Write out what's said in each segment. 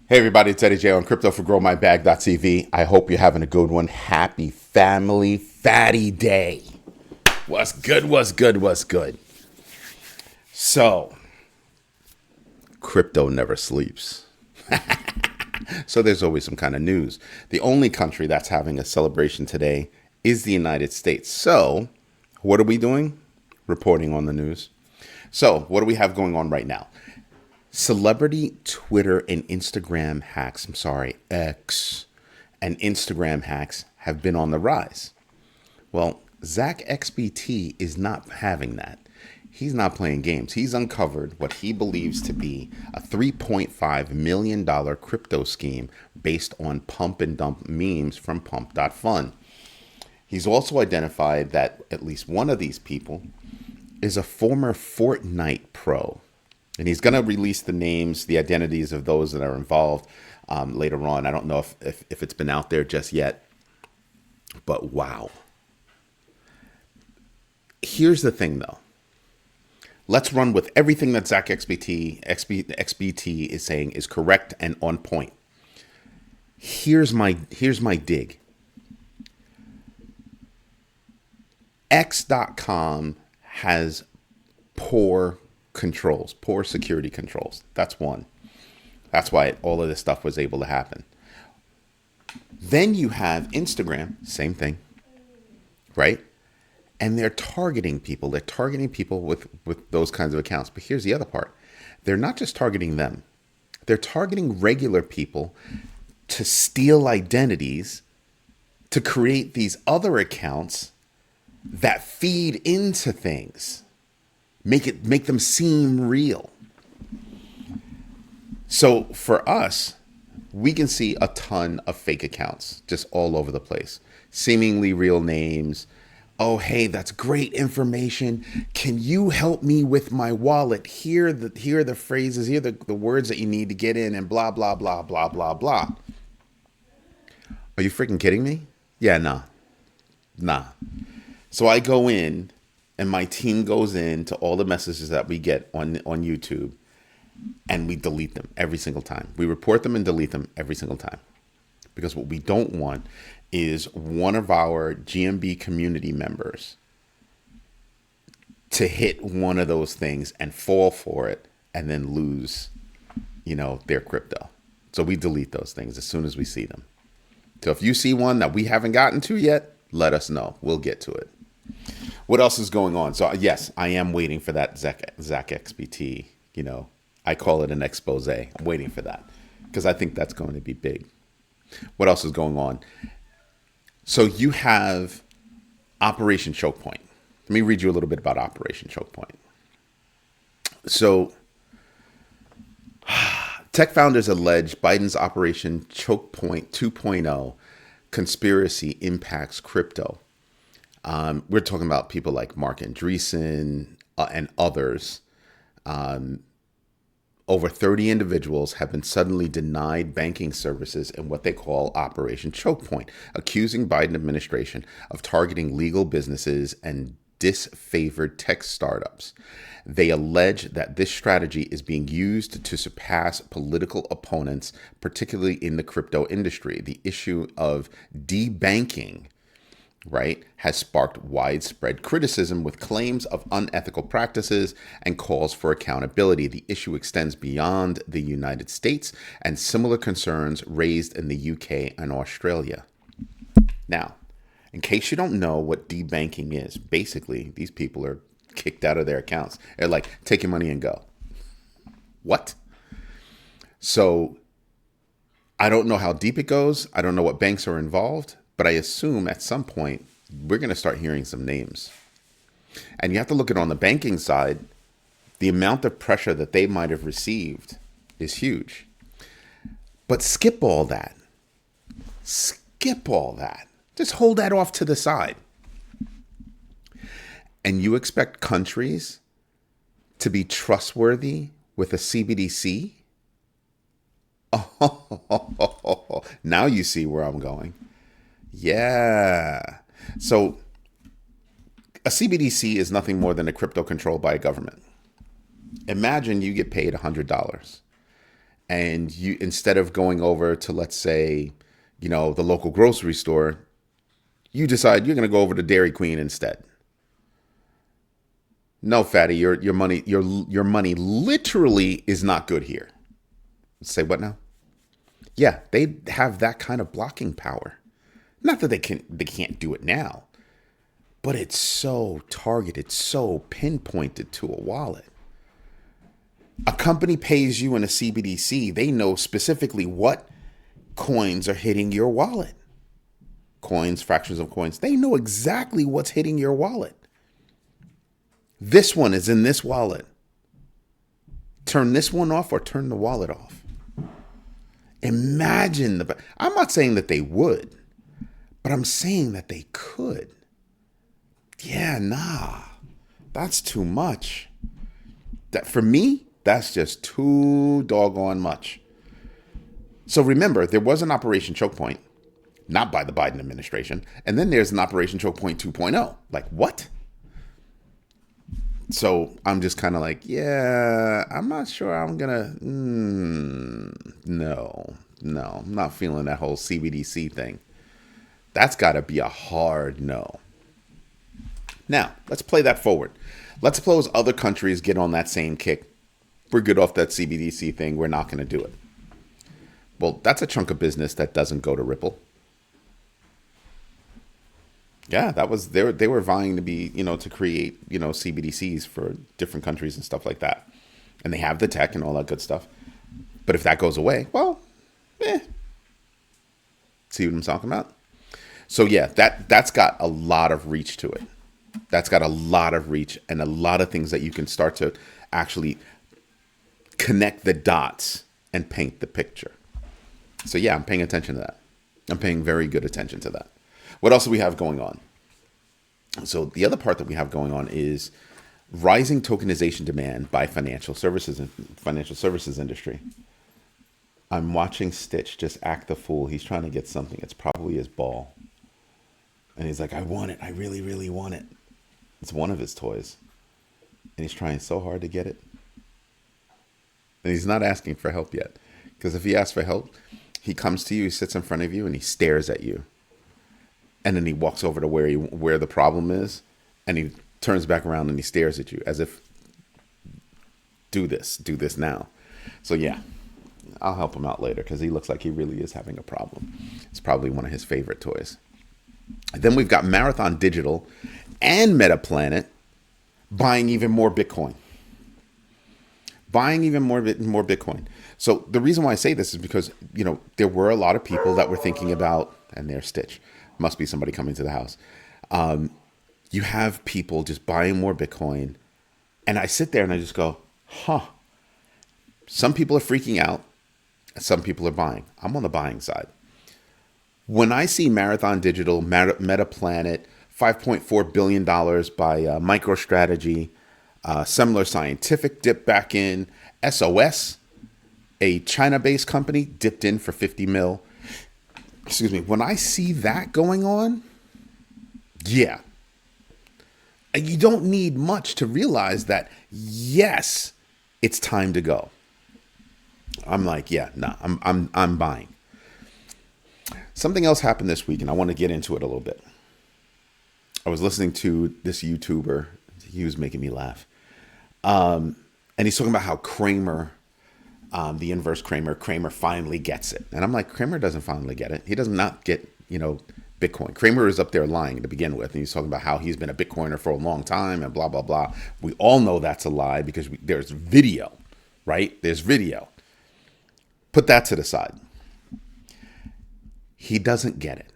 Hey everybody, it's Eddie J on crypto4growmybag.tv. I hope you're having a good one. Happy Family Fatty Day. What's good, what's good, what's good? So, crypto never sleeps. So there's always some kind of news. The only country that's having a celebration today is the United States. So, what are we doing? Reporting on the news. So, what do we have going on right now? Celebrity Twitter and Instagram hacks, X and Instagram hacks have been on the rise. Well, ZachXBT is not having that. He's not playing games. He's uncovered what he believes to be a $3.5 million crypto scheme based on pump and dump memes from Pump.Fun. He's also identified that at least one of these people is a former Fortnite pro. And he's going to release the names, the identities of those that are involved later on. I don't know if it's been out there just yet. But wow. Here's the thing, though. Let's run with everything that ZachXBT is saying is correct and on point. Here's my dig. X.com has poor security controls. That's one. That's why all of this stuff was able to happen. Then you have Instagram, same thing, right? And they're targeting people. They're targeting people with those kinds of accounts. But here's the other part. They're not just targeting them. They're targeting regular people to steal identities, to create these other accounts that feed into things. Make them seem real. So for us, we can see a ton of fake accounts just all over the place. Seemingly real names. Oh, hey, that's great information. Can you help me with my wallet? Here are the phrases, here are the words that you need to get in and blah, blah, blah, blah, blah, blah. Are you freaking kidding me? Yeah, nah. So I go in and my team goes into all the messages that we get on YouTube and we delete them every single time. We report them and delete them every single time. Because what we don't want is one of our GMB community members to hit one of those things and fall for it and then lose, their crypto. So we delete those things as soon as we see them. So if you see one that we haven't gotten to yet, let us know. We'll get to it. What else is going on? So yes, I am waiting for that ZachXBT. I call it an expose. I'm waiting for that because I think that's going to be big. What else is going on? So you have Operation Chokepoint. Let me read you a little bit about Operation Chokepoint. So tech founders allege Biden's Operation Chokepoint 2.0 conspiracy impacts crypto. We're talking about people like Mark Andreessen and others. Over 30 individuals have been suddenly denied banking services in what they call Operation Chokepoint, accusing Biden administration of targeting legal businesses and disfavored tech startups. They allege that this strategy is being used to surpass political opponents, particularly in the crypto industry. The issue of debanking, right, has sparked widespread criticism with claims of unethical practices and calls for accountability. The issue extends beyond the United States and similar concerns raised in the UK and Australia. Now, in case you don't know what debanking is, basically, these people are kicked out of their accounts. They're like, take your money and go. What? So I don't know how deep it goes. I don't know what banks are involved. But I assume at some point, we're going to start hearing some names. And you have to look at on the banking side, the amount of pressure that they might have received is huge. But skip all that. Just hold that off to the side. And you expect countries to be trustworthy with a CBDC? Oh, now you see where I'm going. Yeah. So a CBDC is nothing more than a crypto controlled by a government. Imagine you get paid $100 and you, instead of going over to, let's say, the local grocery store, you decide you're going to go over to Dairy Queen instead. No, fatty, your money literally is not good here. Say what now? Yeah, they have that kind of blocking power. Not that they can't do it now, but it's so targeted, so pinpointed to a wallet. A company pays you in a CBDC, they know specifically what coins are hitting your wallet. Coins, fractions of coins, they know exactly what's hitting your wallet. This one is in this wallet. Turn this one off or turn the wallet off. Imagine I'm not saying that they would, but I'm saying that they could. Yeah, nah, that's too much. That for me, that's just too doggone much. So remember, there was an Operation Chokepoint, not by the Biden administration, and then there's an Operation Chokepoint 2.0. Like, what? So I'm just kind of like, yeah, I'm not sure I'm gonna. No, I'm not feeling that whole CBDC thing. That's got to be a hard no. Now, let's play that forward. Let's suppose other countries get on that same kick. We're good off that CBDC thing. We're not going to do it. Well, that's a chunk of business that doesn't go to Ripple. Yeah, that was they were vying to be, to create, CBDCs for different countries and stuff like that. And they have the tech and all that good stuff. But if that goes away, well, see what I'm talking about? So yeah, that's got a lot of reach to it. That's got a lot of reach and a lot of things that you can start to actually connect the dots and paint the picture. So yeah, I'm paying attention to that. I'm paying very good attention to that. What else do we have going on? So the other part that we have going on is rising tokenization demand by financial services industry. I'm watching Stitch just act the fool. He's trying to get something. It's probably his ball. And he's like, I want it. I really, really want it. It's one of his toys. And he's trying so hard to get it. And he's not asking for help yet. Because if he asks for help, he comes to you, he sits in front of you, and he stares at you. And then he walks over to where the problem is, and he turns back around and he stares at you as if, do this now. So yeah, I'll help him out later because he looks like he really is having a problem. It's probably one of his favorite toys. Then we've got Marathon Digital and MetaPlanet buying even more Bitcoin. More Bitcoin. So the reason why I say this is because, there were a lot of people that were thinking about, and there's Stitch. Must be somebody coming to the house. You have people just buying more Bitcoin. And I sit there and I just go, some people are freaking out. And some people are buying. I'm on the buying side. When I see Marathon Digital, MetaPlanet, $5.4 billion by MicroStrategy, Similar Scientific dipped back in, SOS, a China-based company, dipped in for 50 mil. Excuse me. When I see that going on, yeah. You don't need much to realize that, yes, it's time to go. I'm like, yeah, nah, I'm buying. Something else happened this week, and I want to get into it a little bit. I was listening to this YouTuber. He was making me laugh. And he's talking about how Kramer, the inverse Kramer finally gets it. And I'm like, Kramer doesn't finally get it. He does not get, Bitcoin. Kramer is up there lying to begin with. And he's talking about how he's been a Bitcoiner for a long time and blah, blah, blah. We all know that's a lie because there's video, right? There's video. Put that to the side. He doesn't get it.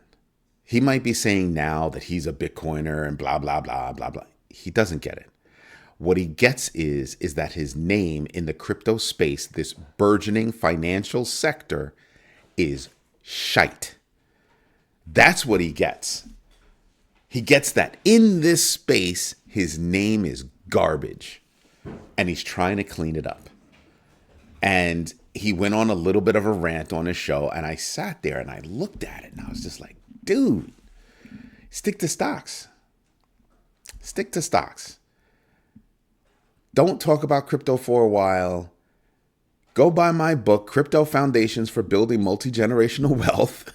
He might be saying now that he's a Bitcoiner and blah, blah, blah, blah, blah. He doesn't get it. What he gets is that his name in the crypto space, this burgeoning financial sector, is shite. That's what he gets. He gets that in this space, his name is garbage. And he's trying to clean it up. And he went on a little bit of a rant on his show. And I sat there and I looked at it and I was just like, dude, stick to stocks. Stick to stocks. Don't talk about crypto for a while. Go buy my book, Crypto Foundations for Building Multi-Generational Wealth.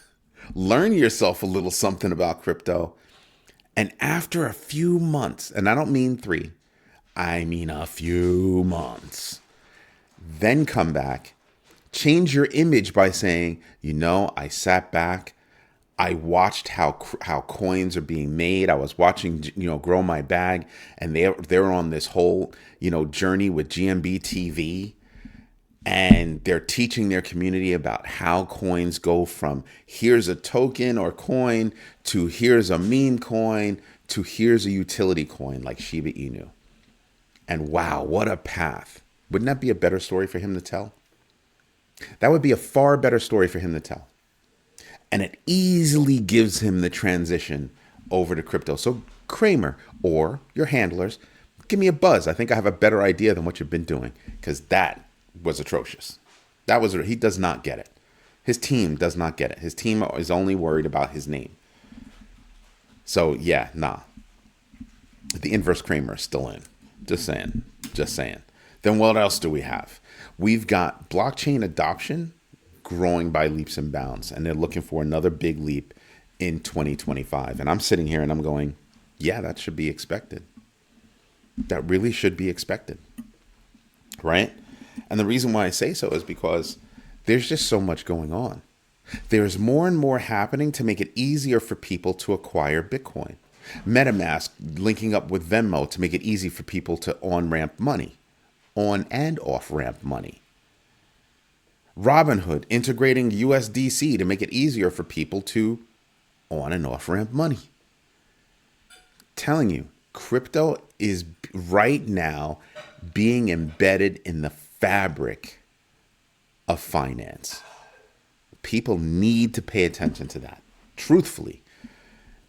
Learn yourself a little something about crypto. And after a few months, and I don't mean 3, I mean a few months, then come back, change your image by saying, I sat back, I watched how coins are being made. I was watching, Grow My Bag, and they're on this whole, journey with GMB TV, and they're teaching their community about how coins go from here's a token or coin to here's a meme coin to here's a utility coin like Shiba Inu. And wow, what a path. Wouldn't that be a better story for him to tell? That would be a far better story for him to tell. And it easily gives him the transition over to crypto. So Kramer or your handlers, give me a buzz. I think I have a better idea than what you've been doing, because that was atrocious. He does not get it. His team does not get it. His team is only worried about his name. So yeah, nah. The inverse Kramer is still in. Just saying. Then what else do we have? We've got blockchain adoption growing by leaps and bounds, and they're looking for another big leap in 2025. And I'm sitting here and I'm going, yeah, that should be expected. That really should be expected, right? And the reason why I say so is because there's just so much going on. There's more and more happening to make it easier for people to acquire Bitcoin. MetaMask linking up with Venmo to make it easy for people to on-ramp money, on and off-ramp money. Robinhood integrating USDC to make it easier for people to on and off-ramp money. Telling you, crypto is right now being embedded in the fabric of finance. People need to pay attention to that, truthfully.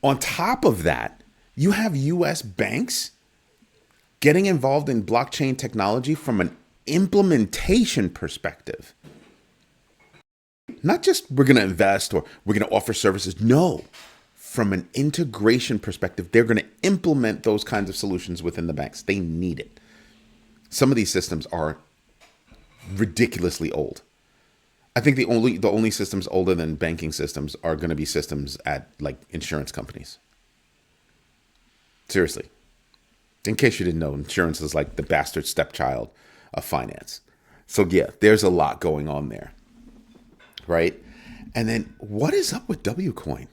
On top of that, you have US banks getting involved in blockchain technology from an implementation perspective. Not just we're going to invest or we're going to offer services. No, from an integration perspective, they're going to implement those kinds of solutions within the banks. They need it. Some of these systems are ridiculously old. I think the only systems older than banking systems are going to be systems at like insurance companies. Seriously. In case you didn't know, insurance is like the bastard stepchild of finance. So yeah, there's a lot going on there. Right? And then what is up with WCoin?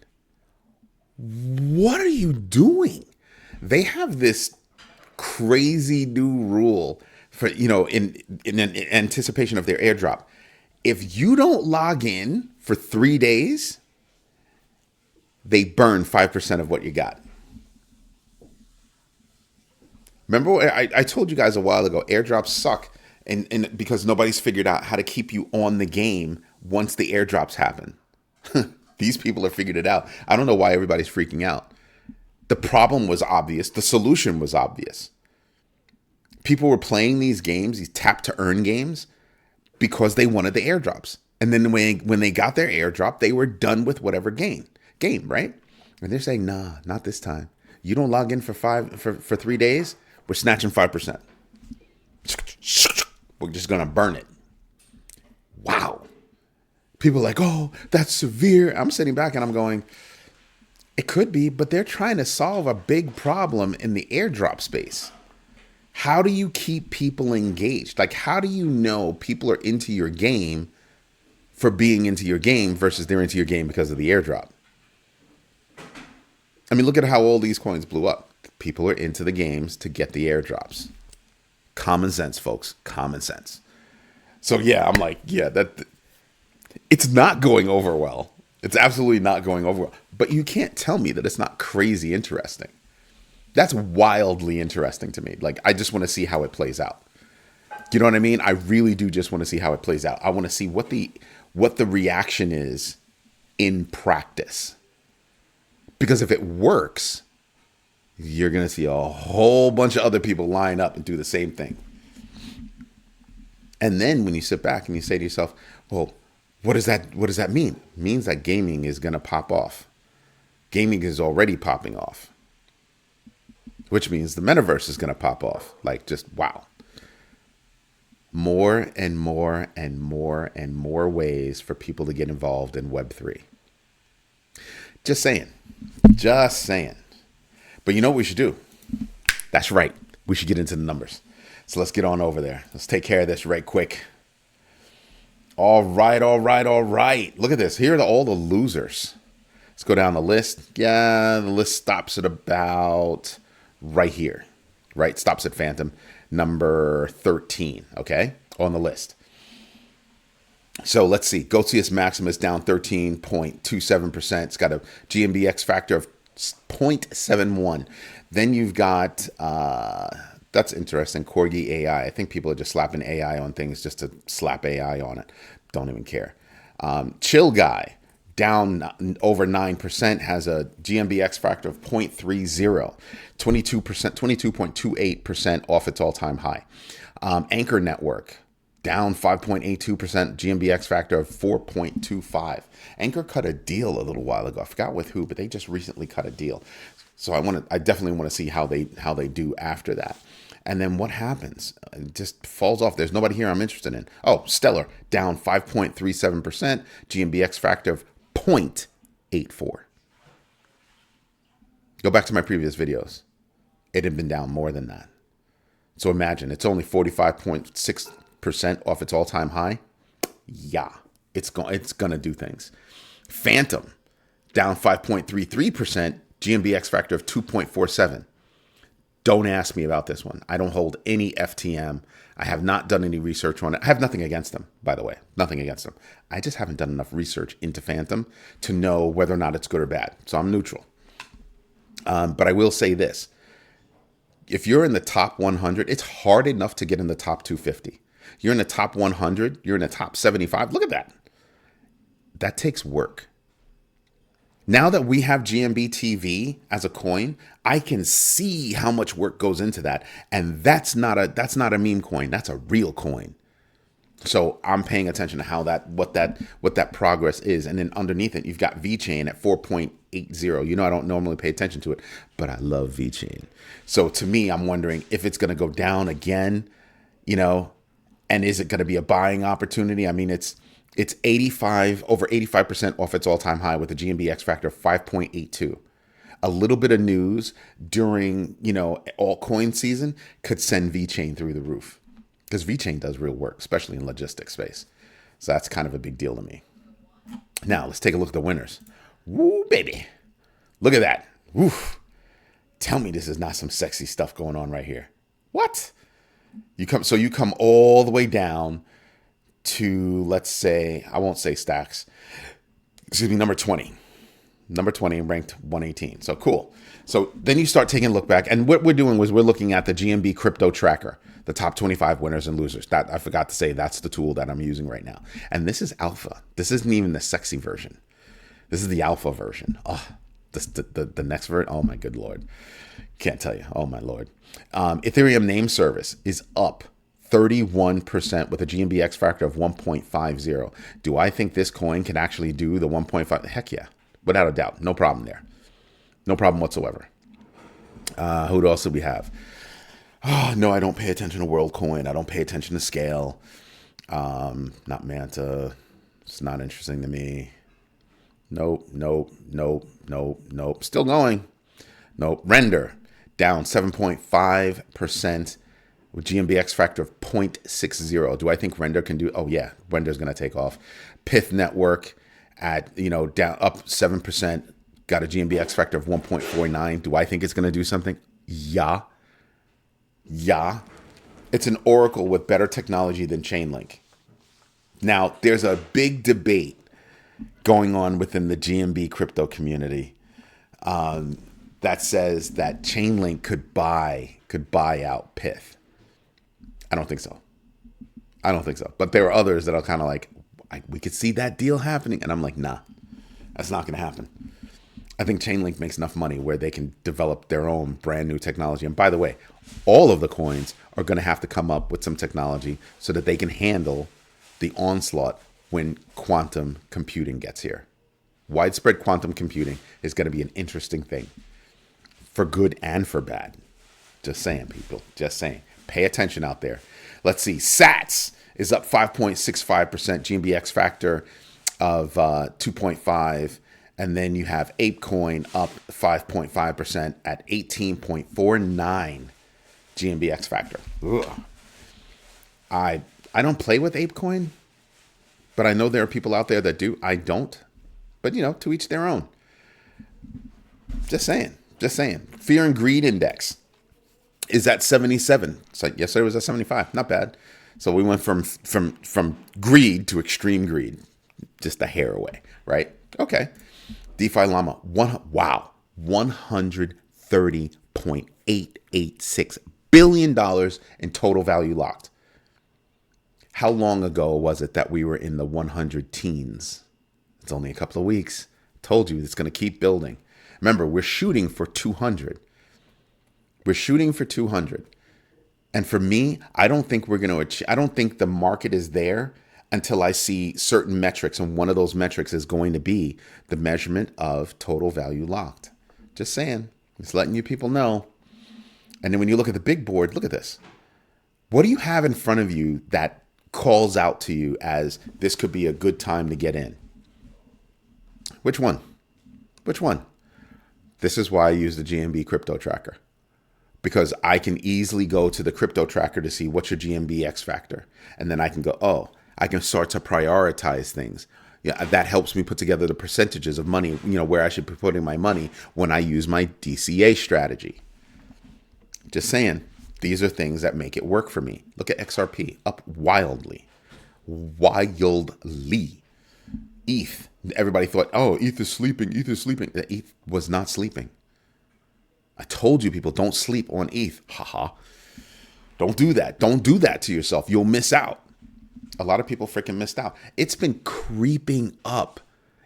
What are you doing? They have this crazy new rule for, in anticipation of their airdrop. If you don't log in for 3 days, they burn 5% of what you got. Remember, I told you guys a while ago, airdrops suck, and because nobody's figured out how to keep you on the game once the airdrops happen. These people have figured it out. I don't know why everybody's freaking out. The problem was obvious. The solution was obvious. People were playing these games, these tap to earn games, because they wanted the airdrops. And then when they got their airdrop, they were done with whatever game, right? And they're saying, nah, not this time. You don't log in for 3 days, we're snatching 5%. We're just going to burn it. Wow. People are like, oh, that's severe. I'm sitting back and I'm going, it could be, but they're trying to solve a big problem in the airdrop space. How do you keep people engaged? Like, how do you know people are into your game for being into your game versus they're into your game because of the airdrop? I mean, look at how all these coins blew up. People are into the games to get the airdrops. Common sense, folks. Common sense. So yeah, I'm like, yeah, it's not going over well. It's absolutely not going over well. But you can't tell me that it's not crazy interesting. That's wildly interesting to me. Like, I just want to see how it plays out. You know what I mean? I really do just want to see how it plays out. I want to see what the reaction is in practice. Because if it works, you're going to see a whole bunch of other people line up and do the same thing. And then when you sit back and you say to yourself, well, what does that mean? It means that gaming is going to pop off. Gaming is already popping off. Which means the metaverse is going to pop off. Like, just wow. more and more and more and more ways for people to get involved in Web3. Just saying. Just saying. But you know what we should do? That's right. We should get into the numbers. So let's get on over there. Let's take care of this right quick. All right. Look at this. Here are all the losers. Let's go down the list. Yeah, the list stops at about right here. Right? Stops at Phantom number 13. Okay? On the list. So let's see. Gotius Maximus down 13.27%. It's got a GMBX factor of 0.71. Then you've got, that's interesting, Corgi AI. I think people are just slapping AI on things just to slap AI on it. Don't even care. Chill Guy down over 9%, has a GMBX factor of 0.30, 22%, 22.28% off its all-time high. Anchor Network down 5.82%, GMBX factor of 4.25. Anchor cut a deal a little while ago. I forgot with who, but they just recently cut a deal. So I definitely want to see how they do after that. And then what happens? It just falls off. There's nobody here I'm interested in. Oh, Stellar down 5.37%, GMBX factor of 0.84. Go back to my previous videos. It had been down more than that. So imagine it's only 45.6% off its all-time high. Yeah, it's gonna do things. Phantom down 5.33%, GMBX factor of 2.47. Don't ask me about this one. I don't hold any FTM. I have not done any research on it. I have nothing against them, by the way. Nothing against them. I just haven't done enough research into Phantom to know whether or not it's good or bad. So I'm neutral. But I will say this. If you're in the top 100, it's hard enough to get in the top 250. You're in the top 100. You're in the top 75. Look at that. That takes work. Now that we have GMBTV as a coin, I can see how much work goes into that. And that's not a meme coin. That's a real coin. So I'm paying attention to how what that progress is. And then underneath it, you've got VeChain at 4.80. You know, I don't normally pay attention to it, but I love VeChain. So to me, I'm wondering if it's going to go down again, you know, and is it going to be a buying opportunity? I mean, it's over 85% off its all-time high with a GMBX factor of 5.82. A little bit of news during, you know, altcoin season could send VeChain through the roof, because VeChain does real work, especially in logistics space. So that's kind of a big deal to me. Now let's take a look at the winners. Woo, baby. Look at that. Woo. Tell me this is not some sexy stuff going on right here. What? You come all the way down to, let's say, I won't say stacks. Excuse me, number 20. Number 20 ranked 118. So cool. So then you start taking a look back. And what we're doing was we're looking at the GMB crypto tracker, the top 25 winners and losers. That I forgot to say, that's the tool that I'm using right now. And this is alpha. This isn't even the sexy version. This is the alpha version. Oh, the next version. Oh my good Lord. Can't tell you. Oh my Lord. Ethereum name service is up 31% with a GMBX factor of 1.50. Do I think this coin can actually do the 1.5? Heck yeah. Without a doubt. No problem there. No problem whatsoever. Who else do we have? Oh, no, I don't pay attention to WorldCoin. I don't pay attention to Scale. Not Manta. It's not interesting to me. Nope. Still going. Nope. Render down 7.5% with GMBX factor of 0.60. Do I think Render can do? Oh yeah, Render's going to take off. Pith Network at, you know, down up 7%, got a GMBX factor of 1.49. Do I think it's going to do something? Yeah. It's an oracle with better technology than Chainlink. Now, there's a big debate going on within the GMB crypto community that says that Chainlink could buy out Pith. I don't think so. But there are others that are kind of like, we could see that deal happening. And I'm like, nah, that's not going to happen. I think Chainlink makes enough money where they can develop their own brand new technology. And by the way, all of the coins are going to have to come up with some technology so that they can handle the onslaught when quantum computing gets here. Widespread quantum computing is going to be an interesting thing for good and for bad. Just saying, people. Just saying. Pay attention out there. Let's see. Sats is up 5.65%, GMBX factor of 2.5. And then you have ApeCoin up 5.5% at 18.49 GMBX factor. Ugh. I don't play with ApeCoin, but I know there are people out there that do. I don't. But, to each their own. Just saying. Fear and greed index is at 77. It's like yesterday was at 75. Not bad. So we went from greed to extreme greed. Just a hair away, right? Okay. DeFi Llama, $130.886 billion in total value locked. How long ago was it that we were in the 100 teens? It's only a couple of weeks. Told you it's going to keep building. Remember, we're shooting for 200. And for me, I don't think we're going to I don't think the market is there until I see certain metrics. And one of those metrics is going to be the measurement of total value locked. Just saying. Just letting you people know. And then when you look at the big board, look at this. What do you have in front of you that calls out to you as this could be a good time to get in? Which one? This is why I use the GMB crypto tracker. Because I can easily go to the crypto tracker to see what's your GMBX factor. And then I can go, I can start to prioritize things. Yeah, that helps me put together the percentages of money, where I should be putting my money when I use my DCA strategy. Just saying, these are things that make it work for me. Look at XRP, up wildly. ETH. Everybody thought, ETH is sleeping. The ETH was not sleeping. I told you people, don't sleep on ETH. Haha. Don't do that. Don't do that to yourself. You'll miss out. A lot of people freaking missed out. It's been creeping up.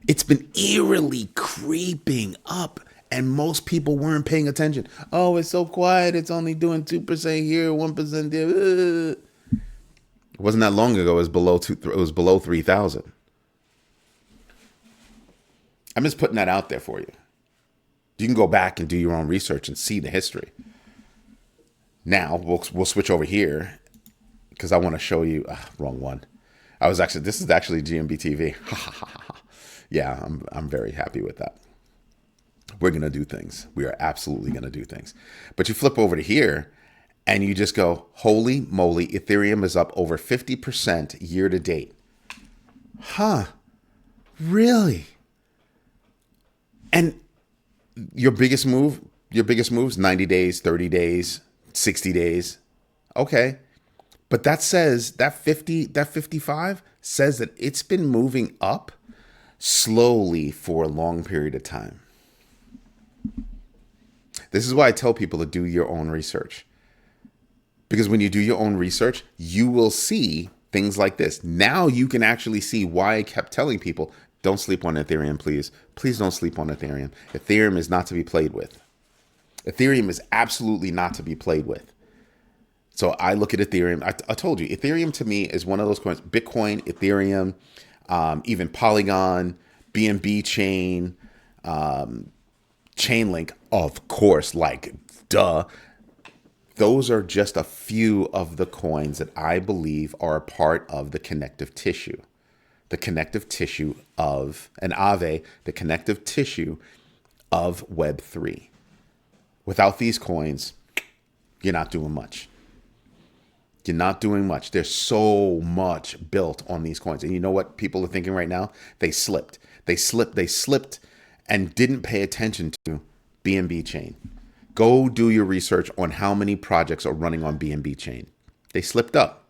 It's been eerily creeping up. And most people weren't paying attention. Oh, it's so quiet. It's only doing 2% here, 1% there. It wasn't that long ago. It was below 3,000. I'm just putting that out there for you. You can go back and do your own research and see the history. Now we'll switch over here because I want to show you. Wrong one. This is actually GMB TV. Yeah, I'm very happy with that. We're going to do things. We are absolutely going to do things. But you flip over to here and you just go, holy moly, Ethereum is up over 50% year to date. Huh? Really? And your biggest moves, 90 days, 30 days, 60 days. Okay. But that says that 55 says that it's been moving up slowly for a long period of time. This is why I tell people to do your own research. Because when you do your own research, you will see things like this. Now you can actually see why I kept telling people, don't sleep on Ethereum, please. Please don't sleep on Ethereum. Ethereum is not to be played with. Ethereum is absolutely not to be played with. So I look at Ethereum. I told you, Ethereum to me is one of those coins. Bitcoin, Ethereum, even Polygon, BNB chain, Chainlink, of course, like duh. Those are just a few of the coins that I believe are a part of the connective tissue. The connective tissue of an Aave, the connective tissue of Web3. Without these coins, you're not doing much. You're not doing much. There's so much built on these coins. And you know what people are thinking right now? They slipped and didn't pay attention to BNB chain. Go do your research on how many projects are running on BNB chain. They slipped up.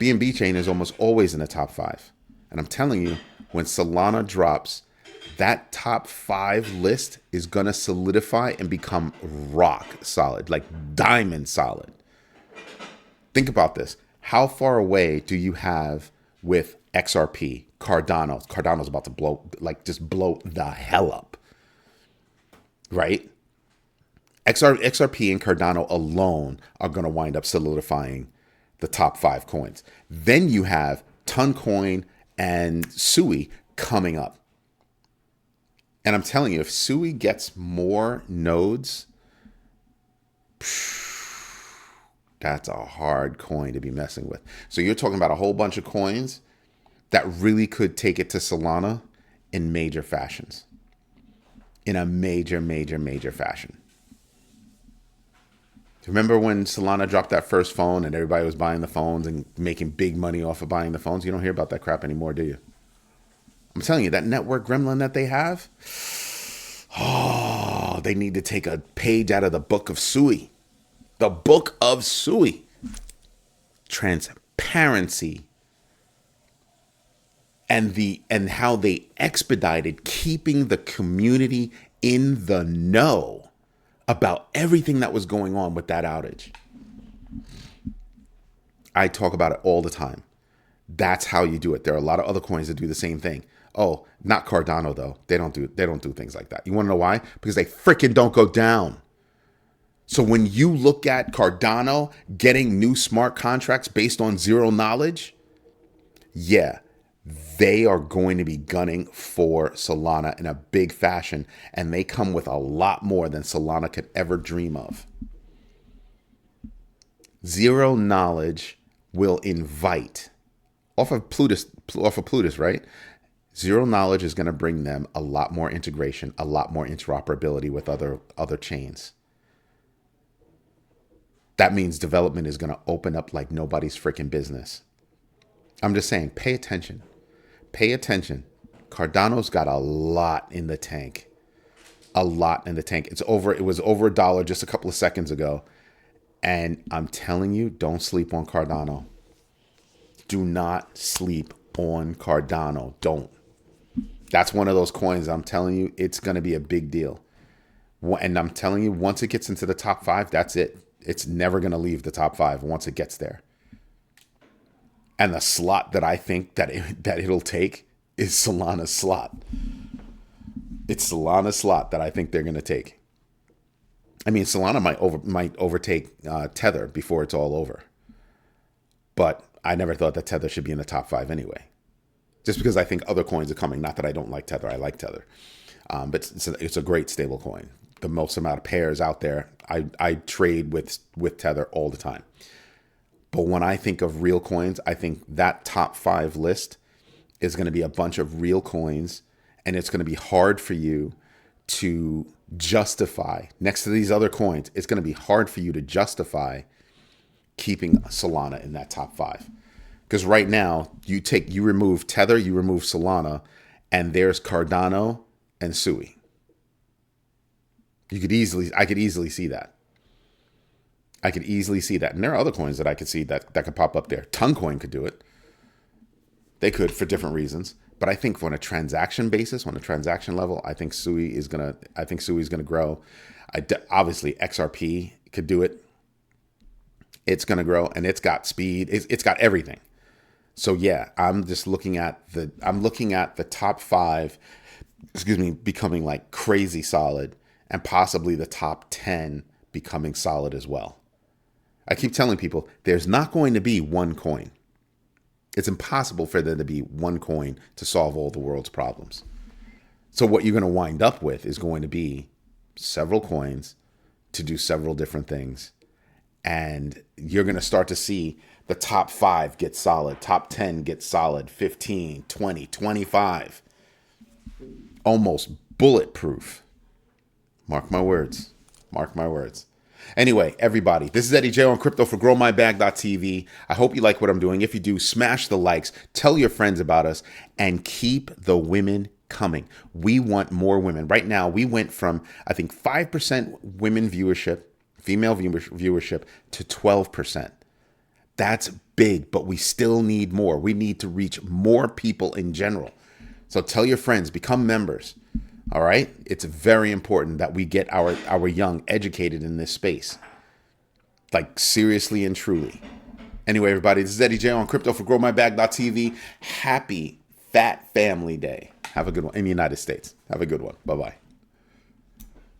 BNB chain is almost always in the top 5. And I'm telling you, when Solana drops, that top 5 list is going to solidify and become rock solid, like diamond solid. Think about this. How far away do you have with XRP, Cardano? Cardano's about to blow the hell up, right? XRP and Cardano alone are going to wind up solidifying the top 5 coins. Then you have Toncoin and Sui coming up. And I'm telling you, if Sui gets more nodes, That's a hard coin to be messing with. So you're talking about a whole bunch of coins that really could take it to Solana in major fashions. In a major fashion. Remember when Solana dropped that first phone and everybody was buying the phones and making big money off of buying the phones? You don't hear about that crap anymore, do you? I'm telling you, that network gremlin that they have, oh, they need to take a page out of the book of Sui. The book of Sui. Transparency. And how they expedited keeping the community in the know about everything that was going on with that outage. I talk about it all the time. That's how you do it. There are a lot of other coins that do the same thing. Oh, not Cardano though. They don't do things like that. You want to know why? Because they freaking don't go down. So when you look at Cardano getting new smart contracts based on zero knowledge, yeah, they are going to be gunning for Solana in a big fashion, and they come with a lot more than Solana could ever dream of. Zero knowledge will invite off of Plutus, right? Zero knowledge is going to bring them a lot more integration, a lot more interoperability with other chains. That means development is going to open up like nobody's freaking business. I'm just saying, pay attention. Pay attention. Cardano's got a lot in the tank. A lot in the tank. It was over $1 just a couple of seconds ago. And I'm telling you, don't sleep on Cardano. Do not sleep on Cardano. Don't. That's one of those coins, I'm telling you, it's going to be a big deal. And I'm telling you, once it gets into the top 5, that's it. It's never going to leave the top 5 once it gets there. And the slot that I think that it'll take is Solana's slot. It's Solana's slot that I think they're going to take. I mean, Solana might overtake Tether before it's all over. But I never thought that Tether should be in the top 5 anyway. Just because I think other coins are coming. Not that I don't like Tether. I like Tether. But it's a great stable coin. The most amount of pairs out there. I trade with Tether all the time. But when I think of real coins, I think that top 5 list is going to be a bunch of real coins. And it's going to be hard for you to justify. Next to these other coins, it's going to be hard for you to justify keeping Solana in that top 5. Because right now, you remove Tether, you remove Solana, and there's Cardano and Sui. I could easily see that. I could easily see that. And there are other coins that I could see that could pop up there. Toncoin could do it. They could for different reasons. But I think on a transaction basis, on a transaction level, I think Sui is gonna grow. Obviously, XRP could do it. It's gonna grow, and it's got speed. It's got everything. So yeah, I'm looking at the top 5, becoming like crazy solid, and possibly the top 10 becoming solid as well. I keep telling people there's not going to be one coin. It's impossible for there to be one coin to solve all the world's problems. So what you're going to wind up with is going to be several coins to do several different things. And you're going to start to see the top 5 get solid, top 10 get solid, 15, 20, 25. Almost bulletproof. Mark my words. Mark my words. Anyway, everybody, this is Eddie J on crypto for growmybag.tv. I hope you like what I'm doing. If you do, smash the likes, tell your friends about us, and keep the women coming. We want more women. Right now, we went from, I think, 5% women viewership, female viewership, to 12%. That's big, but we still need more. We need to reach more people in general. So tell your friends, become members. All right. It's very important that we get our young educated in this space. Like seriously and truly. Anyway, everybody, this is Eddie J on crypto for growmybag.tv. Happy Fat Family Day. Have a good one in the United States. Have a good one. Bye-bye.